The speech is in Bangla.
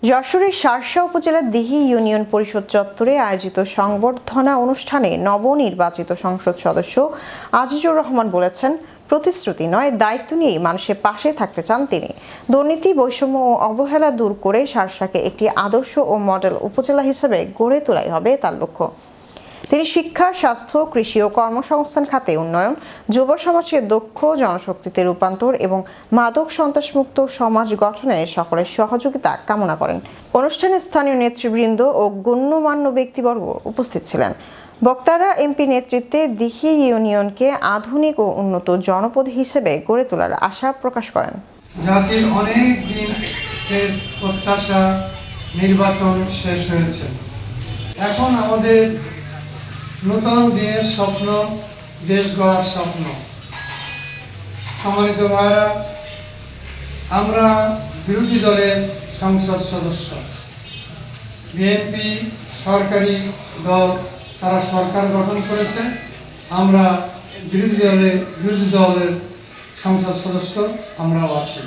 যশোরের শার্শা উপজেলার দিঘি ইউনিয়ন পরিষদ চত্বরে আয়োজিত সংবর্ধনা অনুষ্ঠানে নবনির্বাচিত সংসদ সদস্য আজিজুর রহমান বলেছেন, প্রতিশ্রুতি নয়, দায়িত্ব নিয়েই মানুষের পাশে থাকতে চান তিনি। দুর্নীতি, বৈষম্য ও অবহেলা দূর করে শার্শাকে একটি আদর্শ ও মডেল উপজেলা হিসেবে গড়ে তোলাই হবে তার লক্ষ্য। তিনি শিক্ষা, স্বাস্থ্য, কৃষি ও কর্মসংস্থান খাতে উন্নয়ন, যুব সমাজকে দক্ষ জনশক্তিতে রূপান্তর এবং মাদক সন্ত্রাসমুক্ত সমাজ গঠনে সকলের সহযোগিতা কামনা করেন। অনুষ্ঠানে স্থানীয় নেতৃবৃন্দ ও গণ্যমান্য ব্যক্তিবর্গ উপস্থিত ছিলেন। বক্তারা এমপি নেতৃত্বে দিঘি ইউনিয়নকে আধুনিক ও উন্নত জনপদ হিসেবে গড়ে তোলার আশা প্রকাশ করেন। জাতির অনেক দিন এর প্রত্যাশা নির্বাচন শেষ হয়েছে। এখন আমাদের নতুন দিনের স্বপ্ন, দেশ গড়ার স্বপ্ন। সম্মানিত ভাইরা, আমরা বিরোধী দলের সংসদ সদস্য। বিএনপি সরকারি দল, তারা সরকার গঠন করেছে। আমরা বিরোধী দলের সংসদ সদস্য আমরাও আছি।